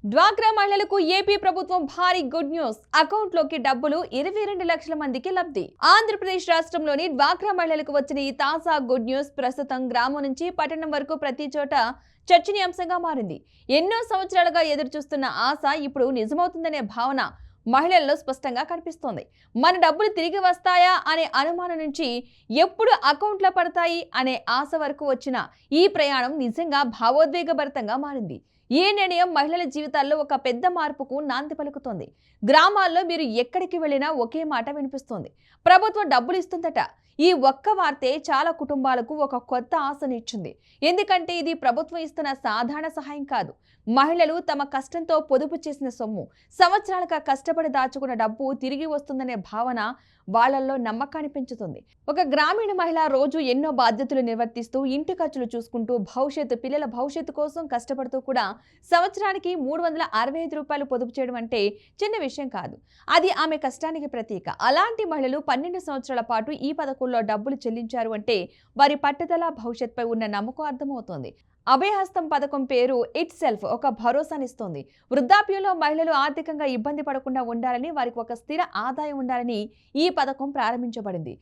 డ్వాక్రా మహిళలకు ఏపీ ప్రభుత్వం భారీ గుడ్ న్యూస్. అకౌంట్లోకి డబ్బులు 22 లక్షల మందికి లబ్ధి. ఆంధ్రప్రదేశ్ రాష్ట్రంలోని డ్వాక్రా మహిళలకు వచ్చిన ఈ తాజా గుడ్ న్యూస్ ప్రస్తుతం గ్రామం నుంచి పట్టణం వరకు ప్రతి చోట చర్చనీయాంశంగా మారింది. ఎన్నో సంవత్సరాలుగా ఎదురుచూస్తున్న ఆశ ఇప్పుడు నిజమవుతుందనే భావన మహిళల్లో స్పష్టంగా కనిపిస్తోంది. మన డబ్బులు తిరిగి వస్తాయా అనే అనుమానం నుంచి ఎప్పుడు అకౌంట్లో పడతాయి అనే ఆశ వరకు వచ్చిన ఈ ప్రయాణం నిజంగా భావోద్వేగభరితంగా మారింది. ఈ నిర్ణయం మహిళల జీవితాల్లో ఒక పెద్ద మార్పుకు నాంది పలుకుతోంది. గ్రామాల్లో మీరు ఎక్కడికి వెళ్ళినా ఒకే మాట వినిపిస్తోంది: ప్రభుత్వం డబ్బులు ఇస్తుందట. ఈ ఒక్క వార్తే చాలా కుటుంబాలకు ఒక కొత్త ఆశనిచ్చింది. ఎందుకంటే ఇది ప్రభుత్వం ఇస్తున్న సాధారణ సహాయం కాదు. మహిళలు తమ కష్టంతో పొదుపు చేసిన సొమ్ము, సంవత్సరాలుగా కష్టపడి దాచుకున్న డబ్బు తిరిగి వస్తుందనే భావన వాళ్ళల్లో నమ్మకాన్ని పెంచుతుంది. ఒక గ్రామీణ మహిళ రోజు ఎన్నో బాధ్యతలు నిర్వర్తిస్తూ, ఇంటి ఖర్చులు చూసుకుంటూ, పిల్లల భవిష్యత్తు కోసం కష్టపడుతూ కూడా సంవత్సరానికి 365 రూపాయలు పొదుపు చేయడం అంటే చిన్న విషయం కాదు. అది ఆమె కష్టానికి ప్రతీక. అలాంటి మహిళలు 12 సంవత్సరాల పాటు ఈ పథకంలో డబ్బులు చెల్లించారు అంటే వారి పట్టుదల, భవిష్యత్తుపై ఉన్న నమ్మకం అర్థమవుతోంది. అభయహస్తం పథకం పేరు ఇట్ సెల్ఫ్ ఒక భరోసానిస్తోంది. వృద్ధాప్యంలో మహిళలు ఆర్థికంగా ఇబ్బంది పడకుండా ఉండాలని, వారికి ఒక స్థిర ఆదాయం ఉండాలని ఈ పథకం ప్రారంభించబడింది.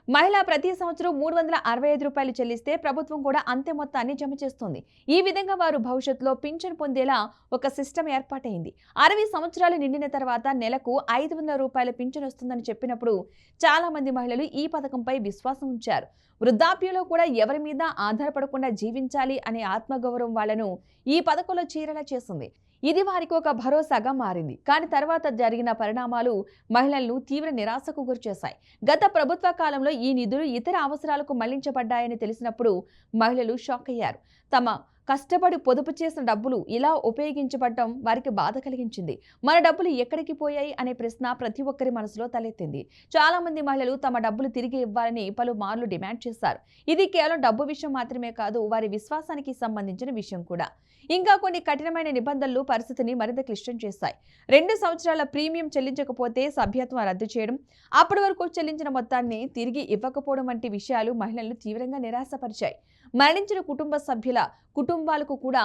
మహిళ ప్రతి సంవత్సరం 365 రూపాయలు చెల్లిస్తే ప్రభుత్వం కూడా అంతే మొత్తాన్ని జమ చేస్తుంది. ఈ విధంగా వారు భవిష్యత్తులో పింఛన్ పొందేలా ఒక సిస్టమ్ ఏర్పాటైంది. 60 సంవత్సరాలు నిండిన తర్వాత నెలకు 500 రూపాయల పింఛన్ వస్తుందని చెప్పినప్పుడు చాలా మంది మహిళలు ఈ పథకంపై విశ్వాసం ఉంచారు. వృద్ధాప్యంలో కూడా ఎవరి మీద ఆధారపడకుండా జీవించాలి అనే ఆత్మగౌరవం వాళ్లను ఈ పథకంలో చేరేలా చేస్తుంది. ఇది వారికి ఒక భరోసాగా మారింది. కానీ తర్వాత జరిగిన పరిణామాలు మహిళలను తీవ్ర నిరాశకు గురిచేశాయి. గత ప్రభుత్వ కాలంలో ఈ నిధులు ఇతర అవసరాలకు మళ్లించబడ్డాయని తెలిసినప్పుడు మహిళలు షాక్ అయ్యారు. తమ కష్టపడి పొదుపు చేసిన డబ్బులు ఇలా ఉపయోగించబడటం వారికి బాధ కలిగించింది. మన డబ్బులు ఎక్కడికి పోయాయి అనే ప్రశ్న ప్రతి ఒక్కరి మనసులో తలెత్తింది. చాలా మంది మహిళలు తమ డబ్బులు తిరిగి ఇవ్వాలని పలుమార్లు డిమాండ్ చేశారు. ఇది కేవలం డబ్బు విషయం మాత్రమే కాదు, వారి విశ్వాసానికి సంబంధించిన విషయం కూడా. ఇంకా కొన్ని కఠినమైన నిబంధనలు పరిస్థితిని మరింత క్లిష్టం చేశాయి. 2 సంవత్సరాల ప్రీమియం చెల్లించకపోతే సభ్యత్వం రద్దు చేయడం, అప్పటి వరకు చెల్లించిన మొత్తాన్ని తిరిగి ఇవ్వకపోవడం వంటి విషయాలు మహిళలను తీవ్రంగా నిరాశపరిచాయి. మరణించిన కుటుంబ సభ్యుల కుటుంబాలకు కూడా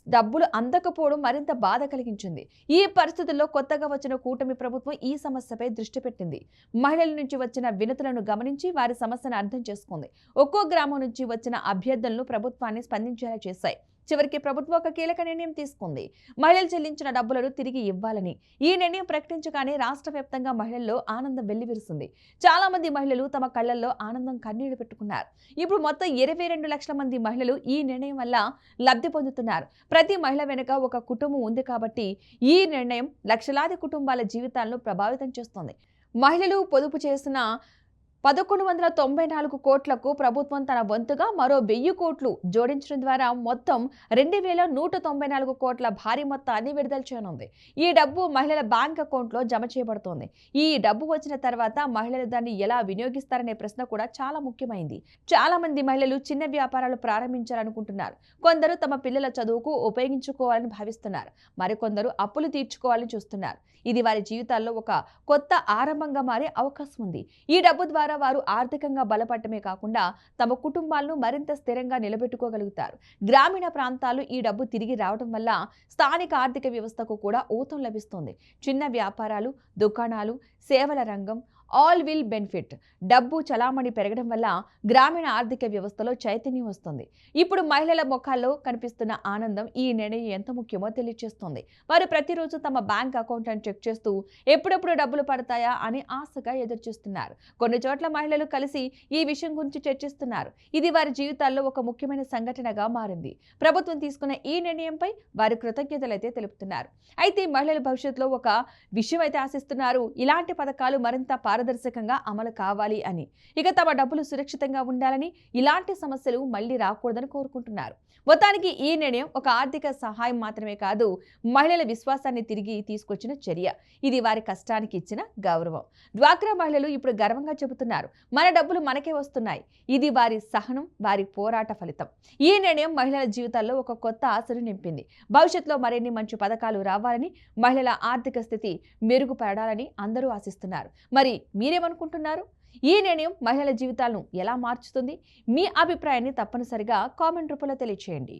డబ్బులు అందకపోవడం మరింత బాధ కలిగించింది. ఈ పరిస్థితుల్లో కొత్తగా వచ్చిన కూటమి ప్రభుత్వం ఈ సమస్యపై దృష్టి పెట్టింది. మహిళల నుంచి వచ్చిన వినతులను గమనించి వారి సమస్యను అర్థం చేసుకుంది. ఒక్కో గ్రామం నుంచి వచ్చిన అభ్యర్థనలు ప్రభుత్వాన్ని స్పందించేలా చేశాయి. చివరికి ప్రభుత్వం ఒక కీలక నిర్ణయం తీసుకుంది: మహిళలు చెల్లించిన డబ్బులను తిరిగి ఇవ్వాలని. ఈ నిర్ణయం ప్రకటించగానే రాష్ట్ర వ్యాప్తంగా మహిళల్లో ఆనందం వెల్లివిరుస్తుంది. చాలా మంది మహిళలు తమ కళ్లల్లో ఆనందం కన్నీళ్లు పెట్టుకున్నారు. ఇప్పుడు మొత్తం 22 లక్షల మంది మహిళలు ఈ నిర్ణయం వల్ల లబ్ధి పొందుతున్నారు. ప్రతి మహిళ వెనుక ఒక కుటుంబం ఉంది కాబట్టి ఈ నిర్ణయం లక్షలాది కుటుంబాల జీవితాలను ప్రభావితం చేస్తుంది. మహిళలు పొదుపు చేసిన 1194 కోట్లకు ప్రభుత్వం తన వంతుగా మరో 1000 కోట్లు జోడించడం ద్వారా మొత్తం 2194 కోట్ల భారీ మొత్తాన్ని విడుదల చేయనుంది. ఈ డబ్బు మహిళల బ్యాంక్ అకౌంట్లో జమ చేయబడుతోంది. ఈ డబ్బు వచ్చిన తర్వాత మహిళలు దాన్ని ఎలా వినియోగిస్తారనే ప్రశ్న కూడా చాలా ముఖ్యమైంది. చాలా మంది మహిళలు చిన్న వ్యాపారాలు ప్రారంభించాలనుకుంటున్నారు. కొందరు తమ పిల్లల చదువుకు ఉపయోగించుకోవాలని భావిస్తున్నారు. మరికొందరు అప్పులు తీర్చుకోవాలని చూస్తున్నారు. ఇది వారి జీవితాల్లో ఒక కొత్త ఆరంభంగా మారే అవకాశం ఉంది. ఈ డబ్బు ద్వారా వారు ఆర్థికంగా బలపడటమే కాకుండా తమ కుటుంబాలను మరింత స్థిరంగా నిలబెట్టుకోగలుగుతారు. గ్రామీణ ప్రాంతాలు ఈ డబ్బు తిరిగి రావడం వల్ల స్థానిక ఆర్థిక వ్యవస్థకు కూడా ఊతం లభిస్తుంది. చిన్న వ్యాపారాలు, దుకాణాలు, సేవల రంగం ఆల్ విల్ బెనిఫిట్. డబ్బు చలామణి పెరగడం వల్ల గ్రామీణ ఆర్థిక వ్యవస్థలో చైతన్యం వస్తుంది. ఇప్పుడు మహిళల ముఖాల్లో కనిపిస్తున్న ఆనందం ఈ నిర్ణయం ఎంత ముఖ్యమో తెలియజేస్తుంది. వారు ప్రతిరోజు తమ బ్యాంక్ అకౌంట్లను చెక్ చేస్తూ ఎప్పుడెప్పుడు డబ్బులు పడతాయా అని ఆశగా ఎదురుచూస్తున్నారు. కొన్ని చోట్ల మహిళలు కలిసి ఈ విషయం గురించి చర్చిస్తున్నారు. ఇది వారి జీవితాల్లో ఒక ముఖ్యమైన సంఘటనగా మారింది. ప్రభుత్వం తీసుకున్న ఈ నిర్ణయంపై వారి కృతజ్ఞతలైతే తెలుపుతున్నారు. అయితే మహిళల భవిష్యత్తులో ఒక విషయం అయితే ఆశిస్తున్నారు: ఇలాంటి పథకాలు మరింత పారదర్శకంగా అమలు కావాలి అని. ఇక తమ డబ్బులు సురక్షితంగా ఉండాలని, ఇలాంటి సమస్యలు మళ్లీ రాకూడదని కోరుకుంటున్నారు. మొత్తానికి ఈ నిర్ణయం ఒక ఆర్థిక సహాయం మాత్రమే కాదు, మహిళల విశ్వాసాన్ని తిరిగి తీసుకొచ్చిన చర్య. ఇది వారి కష్టానికి ఇచ్చిన గౌరవం. డ్వాక్రా మహిళలు ఇప్పుడు గర్వంగా చెబుతున్నారు: మన డబ్బులు మనకే వస్తున్నాయి. ఇది వారి సహనం, వారి పోరాట ఫలితం. ఈ నిర్ణయం మహిళల జీవితాల్లో ఒక కొత్త ఆశను నింపింది. భవిష్యత్తులో మరిన్ని మంచి పథకాలు రావాలని, మహిళల ఆర్థిక స్థితి మెరుగుపడాలని అందరూ ఆశిస్తున్నారు. మరి మీరేమనుకుంటున్నారు? ఈ నిర్ణయం మహిళల జీవితాలను ఎలా మార్చుతుంది? మీ అభిప్రాయాన్ని తప్పనిసరిగా కామెంట్ రూపంలో తెలియజేయండి.